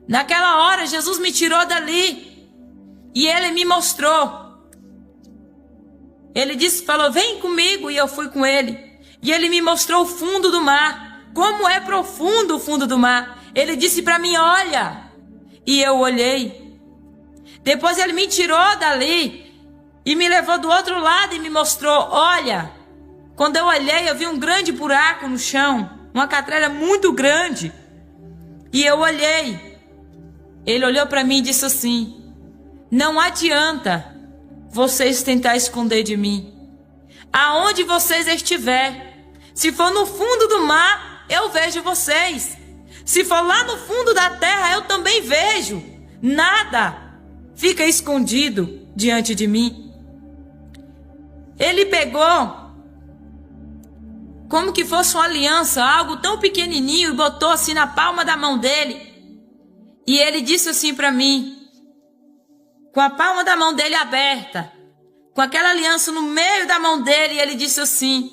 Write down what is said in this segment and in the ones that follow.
Naquela hora, Jesus me tirou dali e ele me mostrou. Ele disse, falou, vem comigo, e eu fui com ele. E ele me mostrou o fundo do mar, como é profundo o fundo do mar. Ele disse para mim, olha, e eu olhei. Depois ele me tirou dali e me levou do outro lado e me mostrou, olha. Quando eu olhei, eu vi um grande buraco no chão, uma catrera muito grande. E eu olhei. Ele olhou para mim e disse assim, não adianta vocês tentar esconder de mim. Aonde vocês estiver, se for no fundo do mar, eu vejo vocês. Se for lá no fundo da terra, eu também vejo. Nada fica escondido diante de mim. Ele pegou como que fosse uma aliança, algo tão pequenininho, e botou assim na palma da mão dele. E ele disse assim para mim, com a palma da mão dele aberta, com aquela aliança no meio da mão dele, e ele disse assim,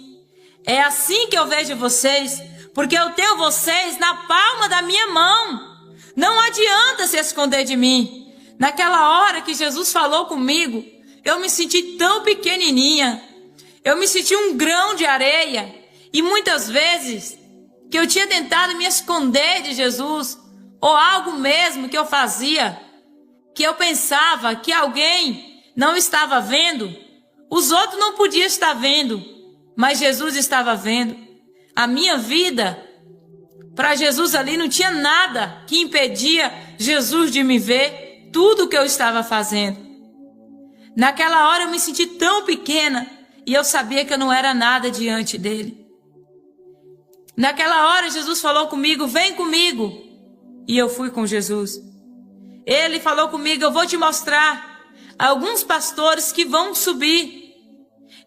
é assim que eu vejo vocês, porque eu tenho vocês na palma da minha mão. Não adianta se esconder de mim. Naquela hora que Jesus falou comigo, eu me senti tão pequenininha, eu me senti um grão de areia, e muitas vezes que eu tinha tentado me esconder de Jesus, ou algo mesmo que eu fazia, que eu pensava que alguém não estava vendo, os outros não podiam estar vendo, mas Jesus estava vendo. A minha vida, para Jesus ali não tinha nada que impedia Jesus de me ver tudo o que eu estava fazendo. Naquela hora eu me senti tão pequena e eu sabia que eu não era nada diante dele. Naquela hora Jesus falou comigo, vem comigo. E eu fui com Jesus. Ele falou comigo, eu vou te mostrar alguns pastores que vão subir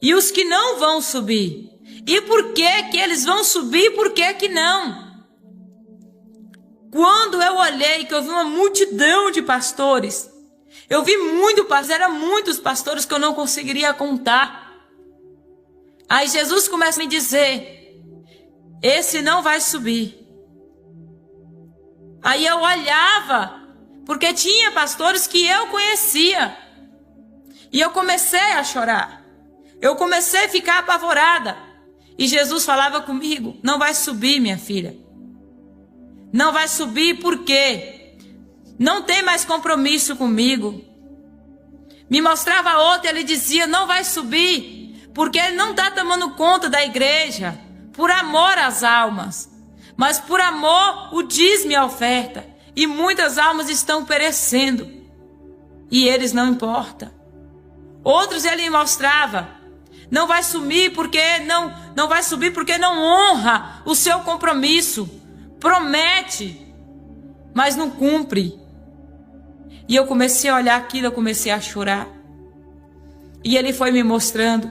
e os que não vão subir. E por que que eles vão subir e por que que não? Quando eu olhei que eu vi uma multidão de pastores, eu vi eram muitos pastores que eu não conseguiria contar. Aí Jesus começa a me dizer, esse não vai subir. Aí eu olhava, porque tinha pastores que eu conhecia. E eu comecei a chorar. Eu comecei a ficar apavorada. E Jesus falava comigo, não vai subir, minha filha. Não vai subir porque não tem mais compromisso comigo. Me mostrava outro, ele dizia, não vai subir, porque ele não está tomando conta da igreja, por amor às almas. Mas por amor, o dízimo e a oferta. E muitas almas estão perecendo. E eles não importam. Outros ele me mostrava. Não vai subir porque não vai subir porque não honra o seu compromisso. Promete, mas não cumpre. E eu comecei a olhar aquilo, eu comecei a chorar. E ele foi me mostrando.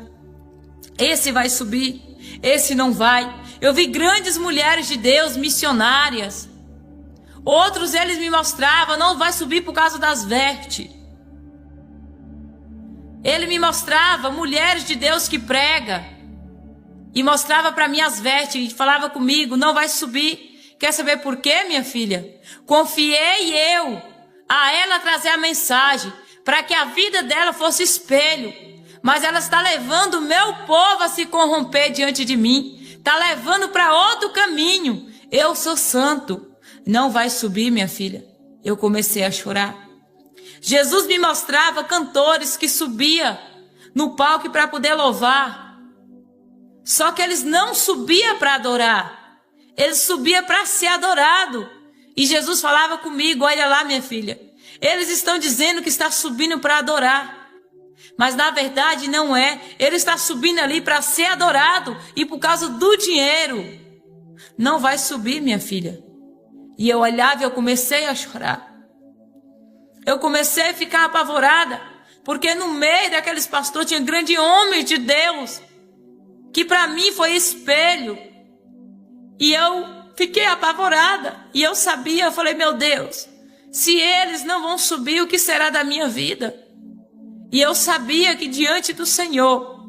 Esse vai subir, esse não vai. Eu vi grandes mulheres de Deus, missionárias. Outros eles me mostravam, não vai subir por causa das vestes. Ele me mostrava mulheres de Deus que prega. E mostrava para mim as vestes e falava comigo, não vai subir. Quer saber por quê, minha filha? Confiei eu a ela trazer a mensagem para que a vida dela fosse espelho. Mas ela está levando o meu povo a se corromper diante de mim. Está levando para outro caminho. Eu sou santo. Não vai subir, minha filha. Eu comecei a chorar. Jesus me mostrava cantores que subiam no palco para poder louvar. Só que eles não subiam para adorar. Eles subiam para ser adorado. E Jesus falava comigo, olha lá, minha filha. Eles estão dizendo que está subindo para adorar. Mas na verdade não é. Ele está subindo ali para ser adorado. E por causa do dinheiro. Não vai subir, minha filha. E eu olhava e eu comecei a chorar. Eu comecei a ficar apavorada. Porque no meio daqueles pastores tinha grandes homens de Deus. Que para mim foi espelho. E eu fiquei apavorada. E eu sabia, eu falei, meu Deus. Se eles não vão subir, o que será da minha vida? E eu sabia que diante do Senhor,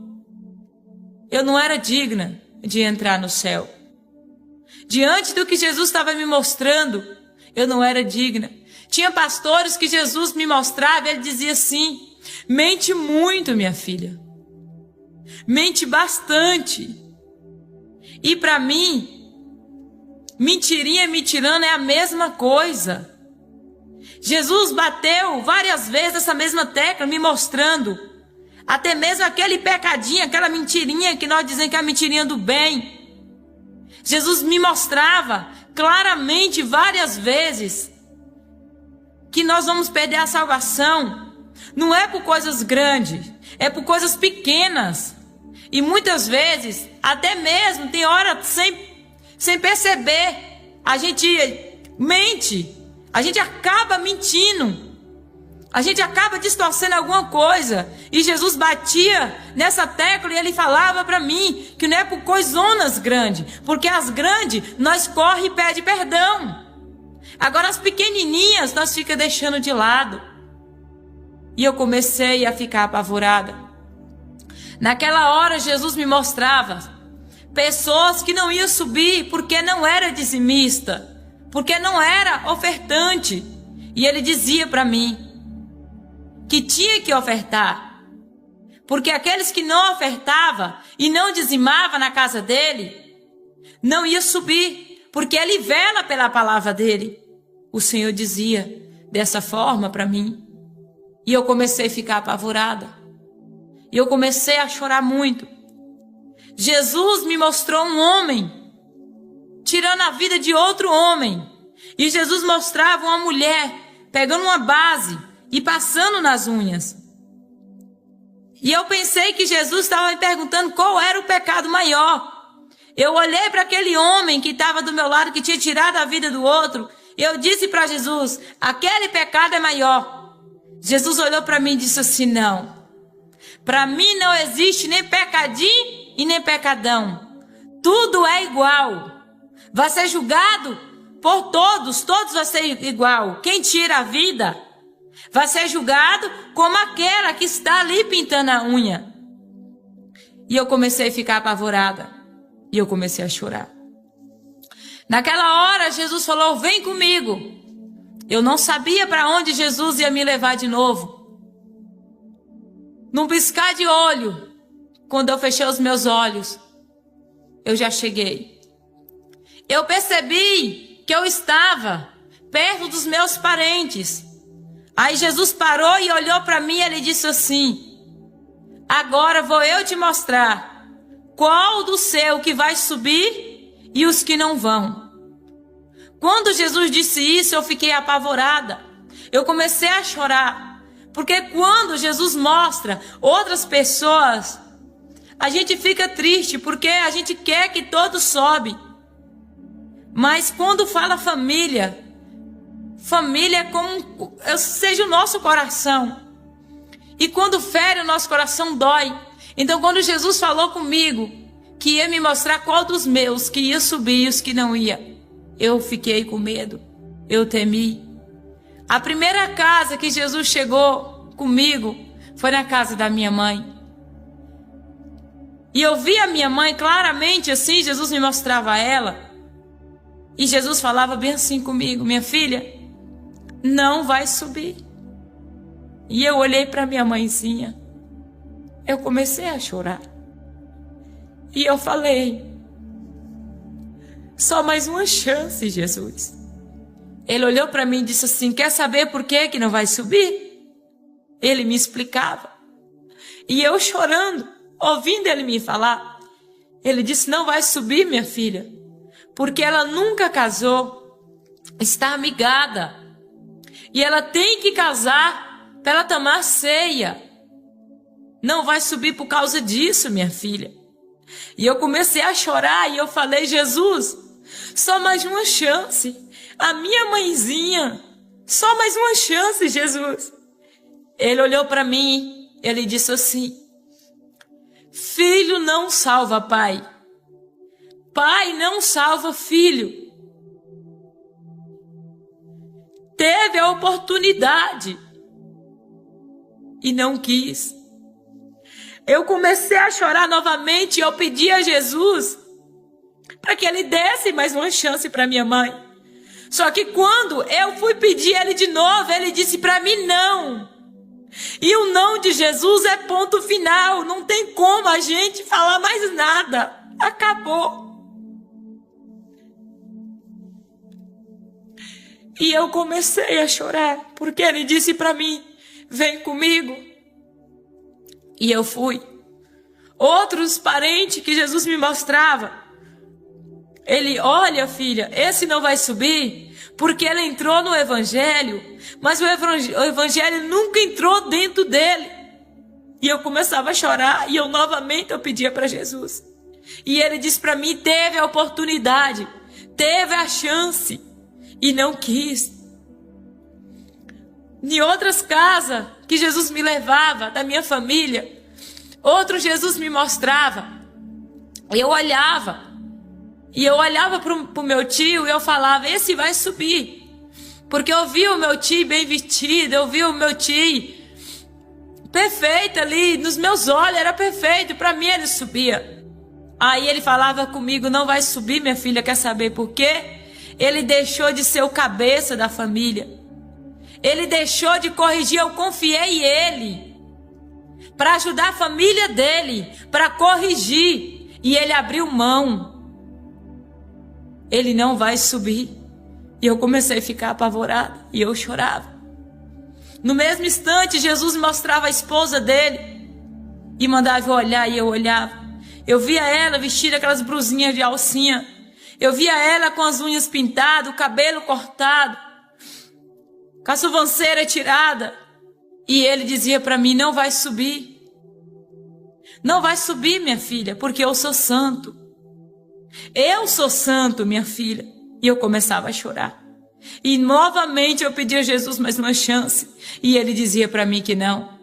eu não era digna de entrar no céu. Diante do que Jesus estava me mostrando, eu não era digna. Tinha pastores que Jesus me mostrava, ele dizia assim: mente muito, minha filha. Mente bastante. E para mim, mentirinha e mentirando é a mesma coisa. Jesus bateu várias vezes essa mesma tecla, me mostrando até mesmo aquele pecadinho, aquela mentirinha que nós dizemos que é a mentirinha do bem. Jesus me mostrava claramente várias vezes que nós vamos perder a salvação. Não é por coisas grandes, é por coisas pequenas. E muitas vezes, até mesmo, tem hora sem perceber, a gente mente, a gente acaba mentindo, a gente acaba distorcendo alguma coisa. E Jesus batia nessa tecla e ele falava para mim que não é por coisonas grandes, porque as grandes nós corre e pede perdão. Agora as pequenininhas nós fica deixando de lado. E eu comecei a ficar apavorada. Naquela hora Jesus me mostrava pessoas que não iam subir porque não era dizimista, porque não era ofertante. E ele dizia para mim que tinha que ofertar, porque aqueles que não ofertavam e não dizimavam na casa dele, não ia subir, porque ele vela pela palavra dele. O Senhor dizia dessa forma para mim. E eu comecei a ficar apavorada. E eu comecei a chorar muito. Jesus me mostrou um homem tirando a vida de outro homem. E Jesus mostrava uma mulher pegando uma base e passando nas unhas. E eu pensei que Jesus estava me perguntando qual era o pecado maior. Eu olhei para aquele homem que estava do meu lado, que tinha tirado a vida do outro. E eu disse para Jesus: aquele pecado é maior. Jesus olhou para mim e disse assim: não. Para mim não existe nem pecadinho e nem pecadão. Tudo é igual. Vai ser julgado por todos. Todos vai ser igual. Quem tira a vida vai ser julgado como aquela que está ali pintando a unha. E eu comecei a ficar apavorada. E eu comecei a chorar. Naquela hora Jesus falou: vem comigo. Eu não sabia para onde Jesus ia me levar de novo. Num piscar de olho, quando eu fechei os meus olhos, eu já cheguei. Eu percebi que eu estava perto dos meus parentes. Aí Jesus parou e olhou para mim e ele disse assim: agora vou eu te mostrar qual do seu que vai subir e os que não vão. Quando Jesus disse isso, eu fiquei apavorada. Eu comecei a chorar. Porque quando Jesus mostra outras pessoas, a gente fica triste, porque a gente quer que todos sobem. Mas quando fala família, família é como seja o nosso coração. E quando fere o nosso coração, dói. Então quando Jesus falou comigo que ia me mostrar qual dos meus que ia subir e os que não ia, eu fiquei com medo, eu temi. A primeira casa que Jesus chegou comigo foi na casa da minha mãe. E eu vi a minha mãe claramente assim, Jesus me mostrava ela. E Jesus falava bem assim comigo: minha filha, não vai subir. E eu olhei para minha mãezinha. Eu comecei a chorar. E eu falei: só mais uma chance, Jesus. Ele olhou para mim e disse assim: quer saber por que não vai subir? Ele me explicava. E eu chorando, ouvindo ele me falar. Ele disse: não vai subir, minha filha, porque ela nunca casou, está amigada. E ela tem que casar para ela tomar ceia. Não vai subir por causa disso, minha filha. E eu comecei a chorar e eu falei: Jesus, só mais uma chance. A minha mãezinha, só mais uma chance, Jesus. Ele olhou para mim, ele disse assim: filho não salva pai, pai não salva filho. Teve a oportunidade e não quis. Eu comecei a chorar novamente e eu pedi a Jesus para que ele desse mais uma chance para minha mãe. Só que quando eu fui pedir ele de novo, ele disse para mim não. E o não de Jesus é ponto final. Não tem como a gente falar mais nada. Acabou. E eu comecei a chorar, porque ele disse para mim, vem comigo. E eu fui. Outros parentes que Jesus me mostrava, ele, olha filha, esse não vai subir, porque ele entrou no evangelho, mas o evangelho nunca entrou dentro dele. E eu começava a chorar, e eu novamente pedia para Jesus. E ele disse para mim, teve a oportunidade, teve a chance, e não quis. Em outras casas que Jesus me levava, da minha família, outro Jesus me mostrava, eu olhava, e eu olhava para o meu tio e eu falava, esse vai subir, porque eu vi o meu tio bem vestido, eu vi o meu tio perfeito ali, nos meus olhos era perfeito, para mim ele subia. Aí ele falava comigo, não vai subir minha filha, quer saber por quê? Ele deixou de ser o cabeça da família. Ele deixou de corrigir, eu confiei ele para ajudar a família dele, para corrigir, e ele abriu mão. Ele não vai subir. E eu comecei a ficar apavorada, e eu chorava. No mesmo instante, Jesus me mostrava a esposa dele, e mandava eu olhar, e eu olhava. Eu via ela vestida aquelas blusinhas de alcinha. Eu via ela com as unhas pintadas, o cabelo cortado, com a sobrancelha tirada. E ele dizia para mim, não vai subir. Não vai subir, minha filha, porque eu sou santo. Eu sou santo, minha filha. E eu começava a chorar. E novamente eu pedia a Jesus mais uma chance. E ele dizia para mim que não.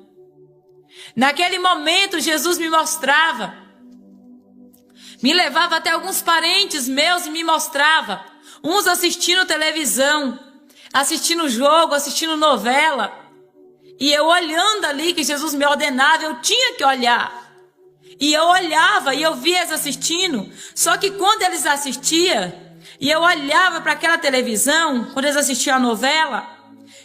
Naquele momento, Jesus me mostrava. Me levava até alguns parentes meus e me mostrava. Uns assistindo televisão, assistindo jogo, assistindo novela. E eu olhando ali que Jesus me ordenava, eu tinha que olhar. E eu olhava e eu via eles assistindo. Só que quando eles assistiam, e eu olhava para aquela televisão, quando eles assistiam a novela,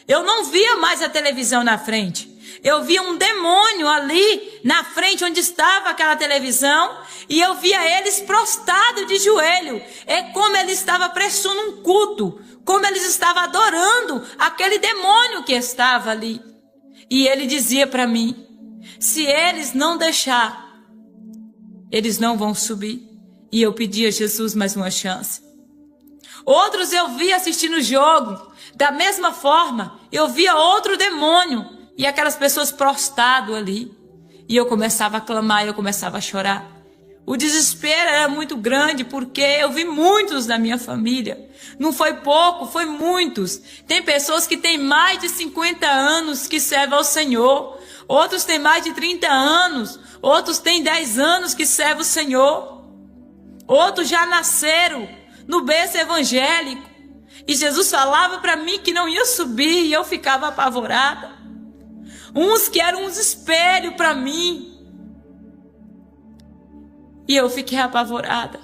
eu não via mais a televisão na frente. Eu via um demônio ali na frente onde estava aquela televisão. E eu via eles prostrados de joelho. É como eles estavam prestando um culto. Como eles estavam adorando aquele demônio que estava ali. E ele dizia para mim, se eles não deixar, eles não vão subir. E eu pedia a Jesus mais uma chance. Outros eu via assistindo o jogo. Da mesma forma, eu via outro demônio. E aquelas pessoas prostradas ali. E eu começava a clamar, eu começava a chorar. O desespero era muito grande, porque eu vi muitos da minha família. Não foi pouco, foi muitos. Tem pessoas que têm mais de 50 anos que servem ao Senhor. Outros têm mais de 30 anos. Outros têm 10 anos que servem o Senhor. Outros já nasceram no berço evangélico. E Jesus falava para mim que não ia subir e eu ficava apavorada. Uns que eram uns espelhos para mim. E eu fiquei apavorada.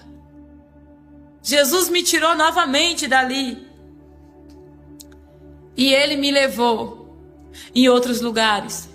Jesus me tirou novamente dali. E ele me levou em outros lugares.